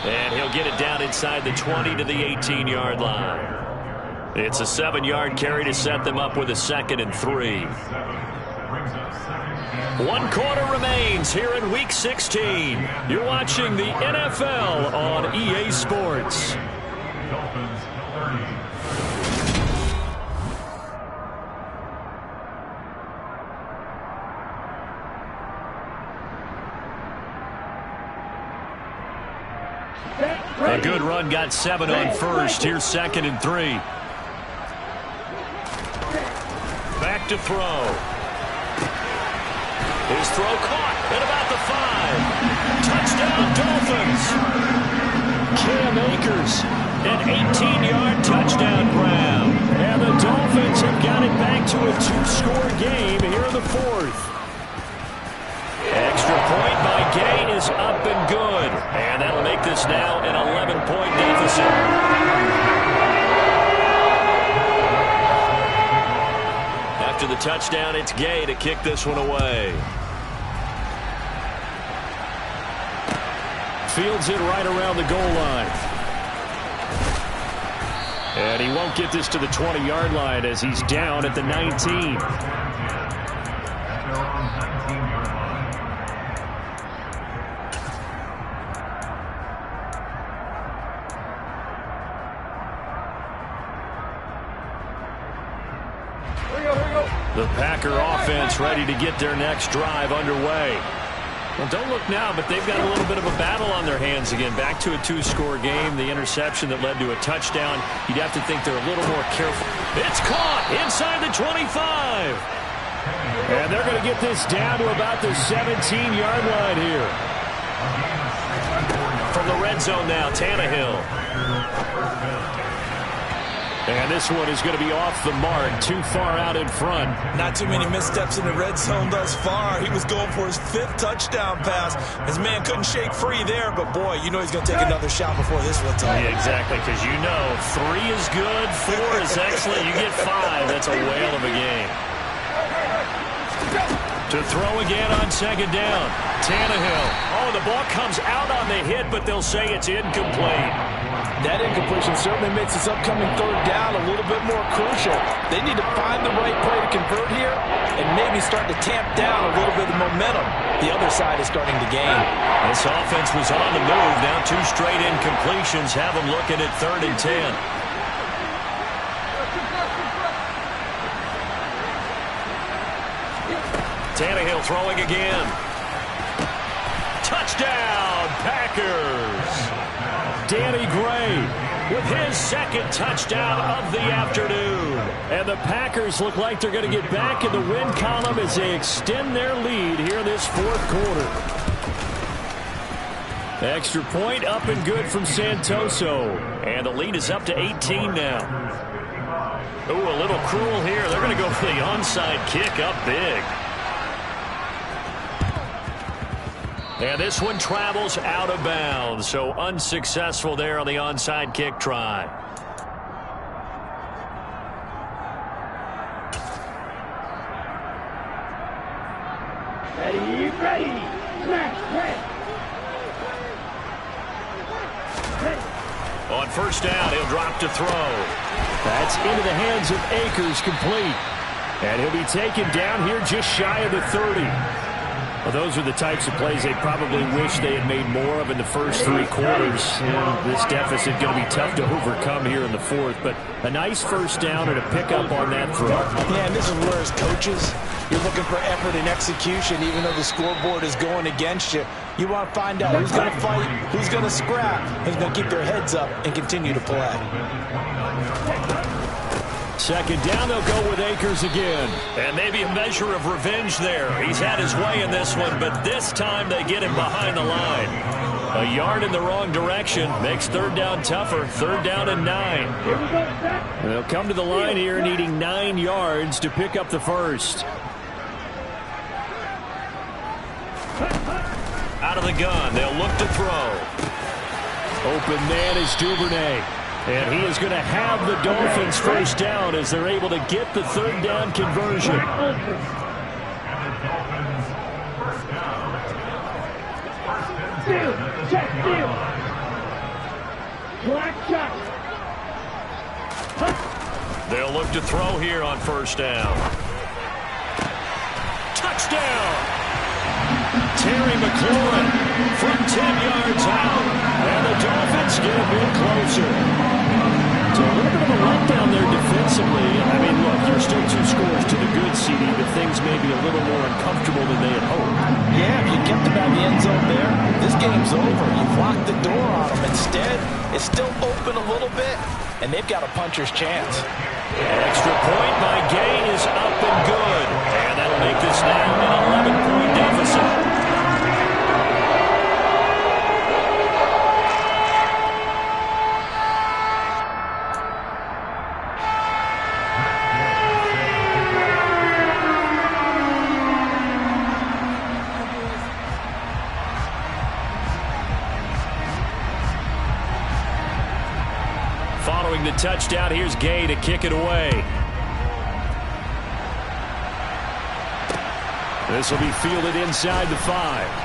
And he'll get it down inside the 20 to the 18-yard line. It's a 7-yard carry to set them up with a 2nd and 3. 1 quarter remains here in Week 16. You're watching the NFL on EA Sports. A good run got 7 on first. Here's 2nd and 3. Back to throw. His throw caught at about the 5. Touchdown, Dolphins. Cam Akers, an 18-yard touchdown grab. And the Dolphins have got it back to a 2-score game here in the 4th. Extra point by Gay is up and good. And that'll make this now an 11-point deficit. After the touchdown, it's Gay to kick this one away. Fields it right around the goal line. And he won't get this to the 20-yard line as he's down at the 19. The Packer offense ready to get their next drive underway. Well, don't look now, but they've got a little bit of a battle on their hands again. Back to a 2-score game. The interception that led to a touchdown. You'd have to think they're a little more careful. It's caught inside the 25. And they're going to get this down to about the 17-yard line here. From the red zone now, Tannehill. And this one is going to be off the mark, too far out in front. Not too many missteps in the red zone thus far. He was going for his 5th touchdown pass. His man couldn't shake free there, but boy, you know he's going to take another shot before this one's over. Yeah, exactly, because you know 3 is good, 4 is excellent. You get 5, that's a whale of a game. To throw again on 2nd down. Tannehill. Oh, the ball comes out on the hit, but they'll say it's incomplete. That incompletion certainly makes this upcoming 3rd down a little bit more crucial. They need to find the right play to convert here and maybe start to tamp down a little bit of momentum. The other side is starting to gain. This offense was on the move. Now 2 straight incompletions have them looking at 3rd and 10. Tannehill throwing again. Touchdown, Packers. Danny Gray with his second touchdown of the afternoon. And the Packers look like they're going to get back in the win column as they extend their lead here in this fourth quarter. Extra point up and good from Santoso. And the lead is up to 18 now. Ooh, a little cruel here. They're going to go for the onside kick up big. And this one travels out of bounds, so unsuccessful there on the onside kick try. Ready, ready. Smash, On first down, he'll drop to throw. That's into the hands of Akers, complete. And he'll be taken down here just shy of the 30. Well, those are the types of plays they probably wish they had made more of in the first three quarters. This deficit going to be tough to overcome here in the fourth, but a nice first down and a pickup on that throw. Yeah, and this is where as coaches, you're looking for effort and execution, even though the scoreboard is going against you. You want to find out who's going to fight, who's going to scrap, who's going to keep their heads up and continue to play. Second down, they'll go with Akers again. And maybe a measure of revenge there. He's had his way in this one, but this time they get him behind the line. A yard in the wrong direction makes third down tougher. Third down and 9. They'll come to the line here needing 9 yards to pick up the first. Out of the gun, they'll look to throw. Open man is Duvernay. And he is going to have the Dolphins first down as they're able to get the third down conversion. Check, black shot. They'll look to throw here on first down. Touchdown! Terry McLaurin from 10 yards out. And the Dolphins get a bit closer. So a little bit of a letdown there defensively. I mean, look, there's still 2 scores to the good, CD, but things may be a little more uncomfortable than they had hoped. Yeah, if you kept them out of the end zone there, this game's over. You've locked the door on them. Instead, it's still open a little bit, and they've got a puncher's chance. An extra point by Gay is up and good. And that'll make this now an 11-point deficit. Following the touchdown, here's Gay to kick it away. This will be fielded inside the 5.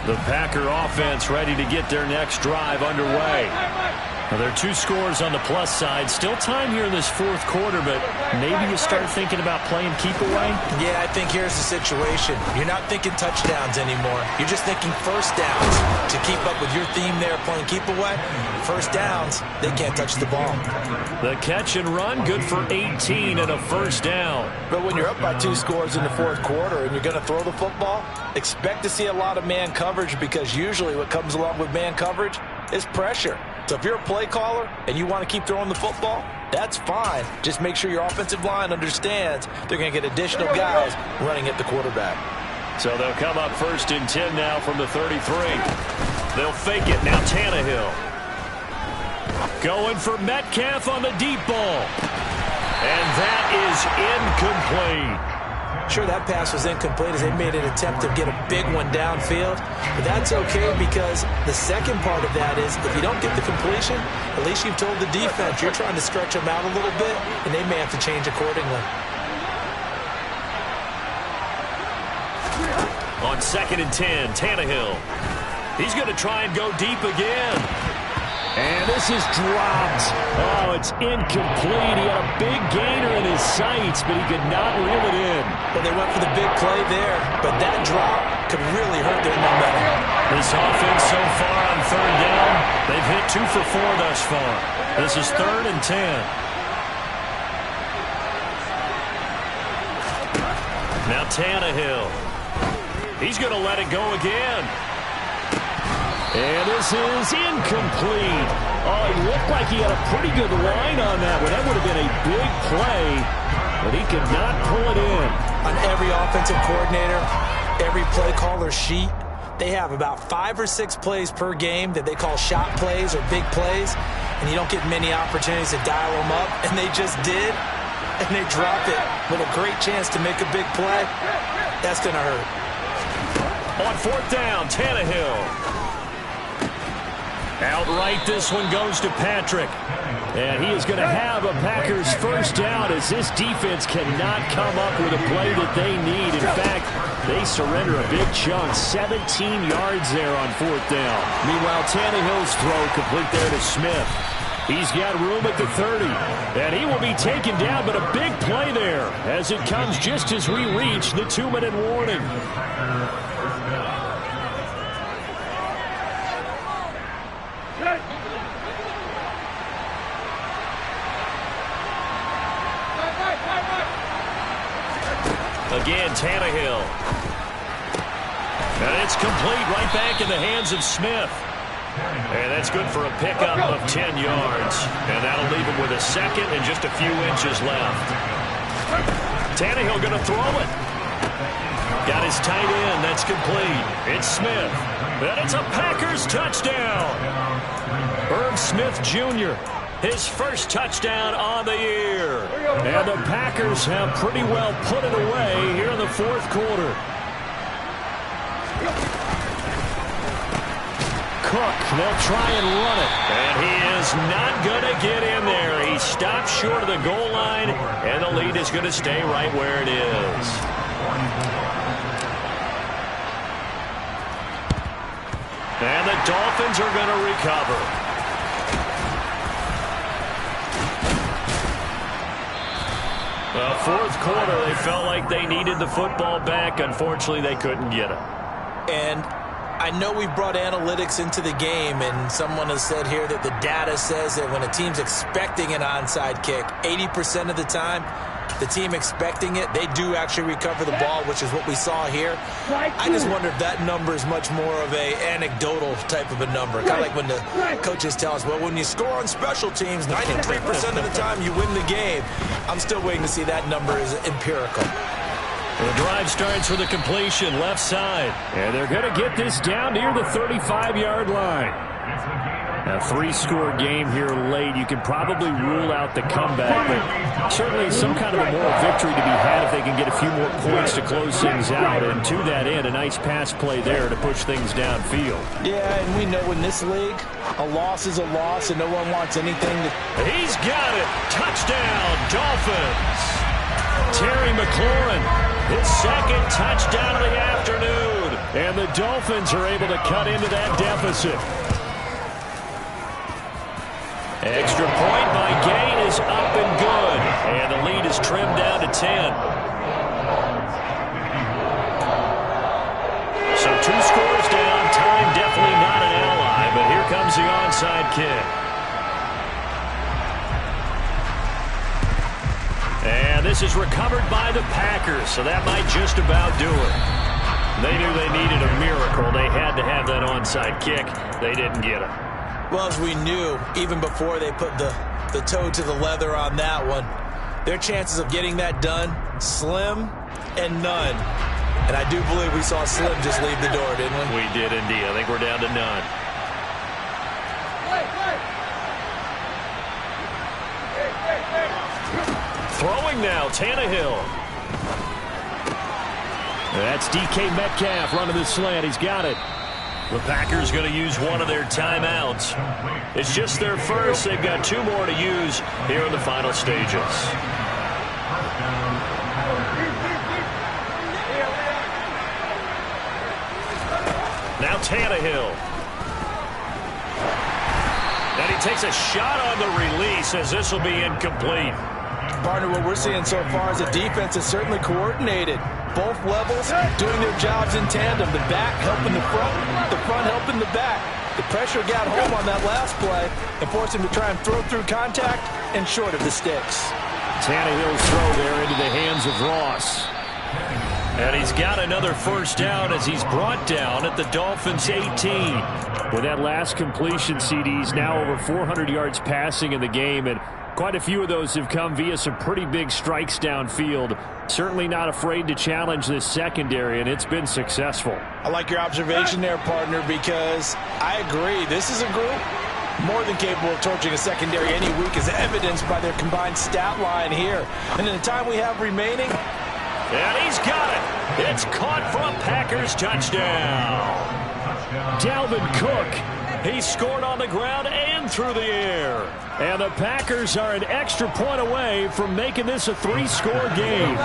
The Packer offense ready to get their next drive underway. Now, there are 2 scores on the plus side. Still time here in this fourth quarter, but maybe you start thinking about playing keep away? Yeah, I think here's the situation. You're not thinking touchdowns anymore. You're just thinking first downs. To keep up with your theme there, playing keep away, first downs, they can't touch the ball. The catch and run, good for 18 and a first down. But when you're up by 2 scores in the fourth quarter and you're going to throw the football, expect to see a lot of man coverage, because usually what comes along with man coverage is pressure. So if you're a play caller and you want to keep throwing the football, that's fine. Just make sure your offensive line understands they're going to get additional guys running at the quarterback. So they'll come up first and 10 now from the 33. They'll fake it. Now Tannehill. Going for Metcalf on the deep ball. And that is incomplete. Sure, that pass was incomplete as they made an attempt to get a big one downfield. But that's okay, because the second part of that is if you don't get the completion, at least you've told the defense you're trying to stretch them out a little bit, and they may have to change accordingly. On second and 10, Tannehill. He's going to try and go deep again. And this is dropped. Oh, it's incomplete. He had a big gainer in his sights, but he could not reel it in. Well, they went for the big play there, but that drop could really hurt their momentum. This offense so far on third down, they've hit 2 for 4 thus far. This is 3rd and 10. Now Tannehill. He's going to let it go again. And this is incomplete. Oh, it looked like he had a pretty good line on that one. That would have been a big play, but he could not pull it in. On every offensive coordinator, every play caller sheet, they have about 5 or 6 plays per game that they call shot plays or big plays, and you don't get many opportunities to dial them up, and they just did, and they dropped it with a great chance to make a big play. That's going to hurt. On 4th down, Tannehill. Outright, this one goes to Patrick. And he is going to have a Packers first down as this defense cannot come up with a play that they need. In fact, they surrender a big chunk, 17 yards there on 4th down. Meanwhile, Tannehill's throw complete there to Smith. He's got room at the 30, and he will be taken down, but a big play there as it comes just as we reach the 2-minute warning. Again, Tannehill. And it's complete right back in the hands of Smith. And that's good for a pickup of 10 yards. And that'll leave him with a second and just a few inches left. Tannehill going to throw it. Got his tight end. That's complete. It's Smith. And it's a Packers touchdown. Irv Smith Jr., his first touchdown on the year. And the Packers have pretty well put it away here in the 4th quarter. Cook, they'll try and run it. And he is not going to get in there. He stopped short of the goal line, and the lead is going to stay right where it is. And the Dolphins are going to recover. Well, 4th quarter, they felt like they needed the football back. Unfortunately, they couldn't get it. And I know we brought analytics into the game, and someone has said here that the data says that when a team's expecting an onside kick, 80% of the time, the team expecting it, they do actually recover the ball, which is what we saw here. I just wonder if that number is much more of a anecdotal type of a number. Kind of like when the coaches tell us, well, when you score on special teams, 93% of the time you win the game. I'm still waiting to see that number is empirical. The drive starts with a completion left side. And they're going to get this down near the 35-yard line. A 3-score game here late. You can probably rule out the comeback, but certainly some kind of a moral victory to be had if they can get a few more points to close things out. And to that end, a nice pass play there to push things downfield. Yeah, and we know in this league, a loss is a loss, and no one wants anything to... He's got it. Touchdown, Dolphins. Terry McLaurin, his second touchdown of the afternoon. And the Dolphins are able to cut into that deficit. Extra point by Gain is up and good. And the lead is trimmed down to 10. So 2 scores down. Time definitely not an ally. But here comes the onside kick. And this is recovered by the Packers. So that might just about do it. They knew they needed a miracle. They had to have that onside kick. They didn't get it. Well, as we knew, even before they put the toe to the leather on that one, their chances of getting that done, slim and none. And I do believe we saw Slim just leave the door, didn't we? We did indeed. I think we're down to none. Throwing now, Tannehill. That's DK Metcalf running the slant. He's got it. The Packers going to use one of their timeouts. It's just their first. They've got 2 more to use here in the final stages. Now Tannehill. And takes a shot on the release as this will be incomplete. Partner, what we're seeing so far is the defense is certainly coordinated. Both levels doing their jobs in tandem. The back helping the front helping the back. The pressure got home on that last play and forced him to try and throw through contact and short of the sticks. Tannehill's throw there into the hands of Ross. And he's got another first down as he's brought down at the Dolphins' 18. With that last completion, CD's now over 400 yards passing in the game, and quite a few of those have come via some pretty big strikes downfield. Certainly not afraid to challenge this secondary, and it's been successful. I like your observation there, partner, because I agree. This is a group more than capable of torching a secondary any week, as evidenced by their combined stat line here. And in the time we have remaining, and he's got it. It's caught for a Packers touchdown. Dalvin Cook. He scored on the ground and through the air. And the Packers are an extra point away from making this a 3-score game.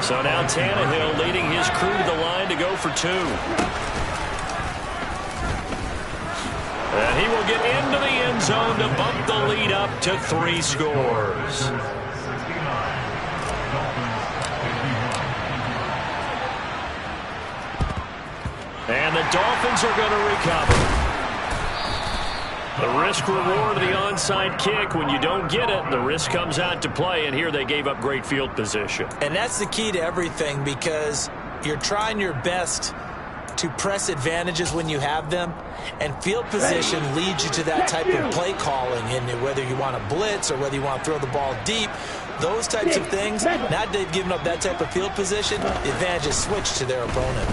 So now Tannehill leading his crew to the line to go for 2. And he will get into the end zone to bump the lead up to 3 scores. And the Dolphins are going to recover. The risk-reward of the onside kick, when you don't get it, the risk comes out to play, and here they gave up great field position. And that's the key to everything, because you're trying your best to press advantages when you have them, and field position leads you to that type of play calling, and whether you want to blitz or whether you want to throw the ball deep, those types of things. Now that they've given up that type of field position, the advantage is switched to their opponent.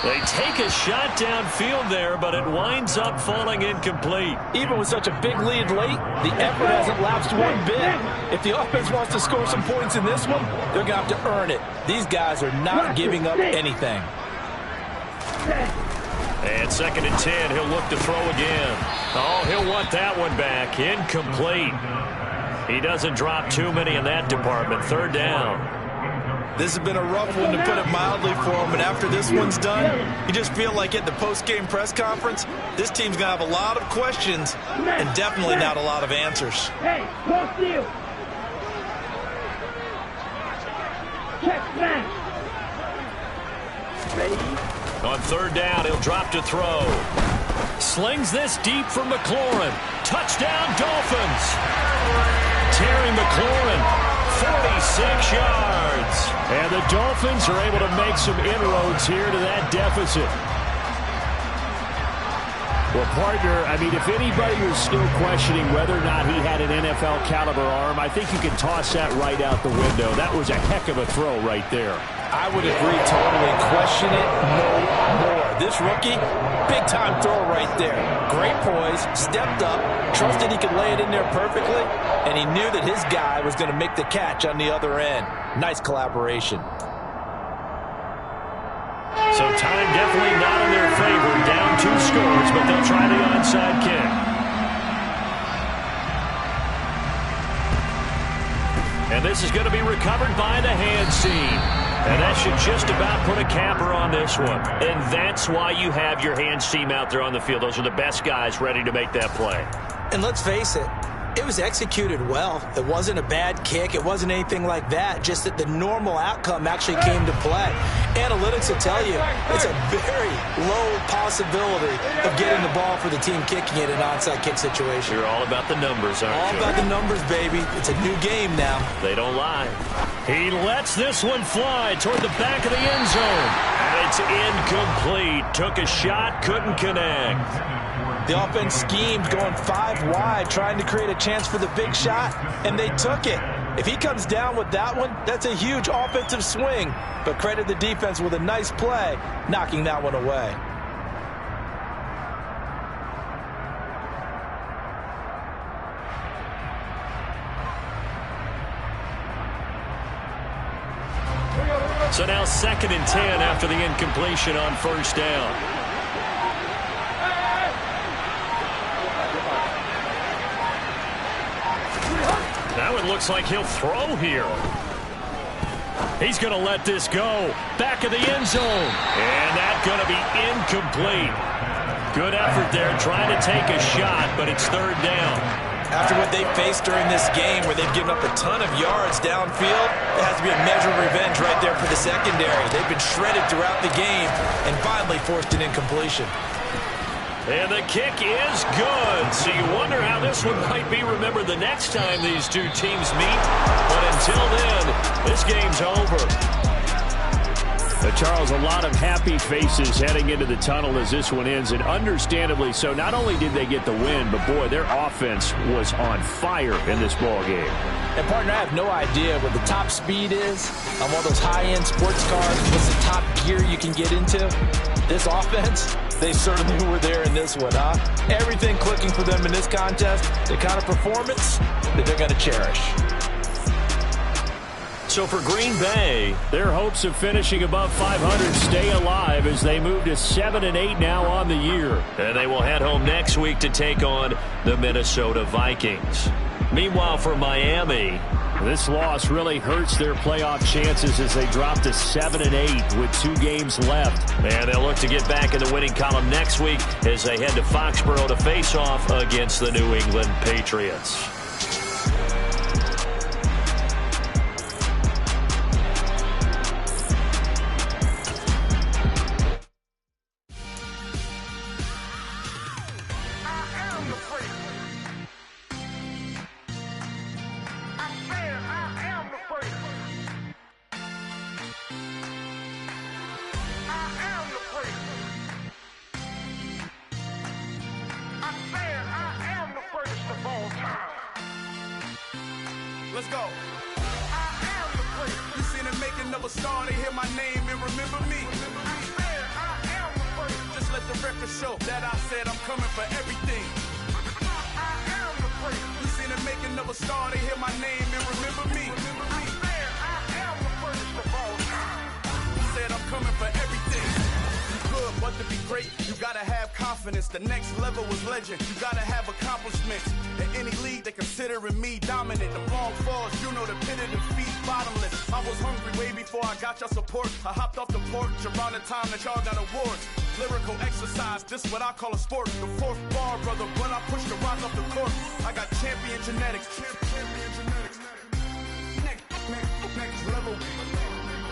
They take a shot downfield there, but it winds up falling incomplete. Even with such a big lead late, the effort hasn't lapsed one bit. If the offense wants to score some points in this one, they're going to have to earn it. These guys are not giving up anything. And 2nd and 10, he'll look to throw again. Oh, he'll want that one back. Incomplete. He doesn't drop too many in that department. 3rd down. This has been a rough one, to put it mildly, for him. And after this one's done, you just feel like at the post-game press conference, this team's going to have a lot of questions and definitely not a lot of answers. Hey, close to you. Check back. Ready? On 3rd down, he'll drop to throw. Slings this deep for McLaurin. Touchdown, Dolphins. Terry McLaurin, 46 yards. And the Dolphins are able to make some inroads here to that deficit. Well, partner, I mean, if anybody was still questioning whether or not he had an NFL caliber arm, I think you can toss that right out the window. That was a heck of a throw right there. I would agree totally. Question it no more. This rookie, big-time throw right there. Great poise, stepped up, trusted he could lay it in there perfectly, and he knew that his guy was going to make the catch on the other end. Nice collaboration. So time definitely not in their favor. Down 2 scores, but they'll try the onside kick. And this is going to be recovered by the hands team. And that should just about put a capper on this one. And that's why you have your hands team out there on the field. Those are the best guys ready to make that play. And let's face it, it was executed well. It wasn't a bad kick. It wasn't anything like that. Just that the normal outcome actually came to play. Analytics will tell you it's a very low possibility of getting the ball for the team kicking it in an onside kick situation. You're all about the numbers, aren't you? All about the numbers, baby. It's a new game now. They don't lie. He lets this one fly toward the back of the end zone. And it's incomplete. Took a shot, couldn't connect. The offense schemed, going 5 wide, trying to create a chance for the big shot, and they took it. If he comes down with that one, that's a huge offensive swing. But credit the defense with a nice play, knocking that one away. So now 2nd and 10 after the incompletion on 1st down. Now it looks like he'll throw here. He's going to let this go. Back of the end zone. And that's going to be incomplete. Good effort there, trying to take a shot, but it's third down. After what they faced during this game where they've given up a ton of yards downfield, there has to be a measure of revenge right there for the secondary. They've been shredded throughout the game and finally forced an incompletion. And the kick is good. So you wonder how this one might be remembered the next time these two teams meet. But until then, this game's over. Charles, a lot of happy faces heading into the tunnel as this one ends, and understandably so. Not only did they get the win, but, boy, their offense was on fire in this ball game. And, partner, I have no idea what the top speed is on one of those high-end sports cars. What's the top gear you can get into? This offense, they certainly were there in this one, huh? Everything clicking for them in this contest, the kind of performance that they're going to cherish. So for Green Bay, their hopes of finishing above 500 stay alive as they move to 7-8 now on the year. And they will head home next week to take on the Minnesota Vikings. Meanwhile, for Miami, this loss really hurts their playoff chances as they drop to 7-8 with 2 games left. And they'll look to get back in the winning column next week as they head to Foxborough to face off against the New England Patriots. Let's go. I am the great. You seen the making of a star, they hear my name and remember me. I am the great. Just let the record show that I said I'm coming for everything. I am the great. You seen the making of a star, they hear my name and remember me. I am the greatest of all time. Said I'm coming for everything. Good, but to be great, you gotta have confidence. The next level was legend. You gotta have accomplishments. In any league, they considering me dominant. The long falls, you know the pit of defeat, bottomless. I was hungry way before I got your support. I hopped off the porch around the time that y'all got awards. Lyrical exercise, this what I call a sport. The fourth bar, brother, when I push the rock off the court. I got champion genetics. Next level.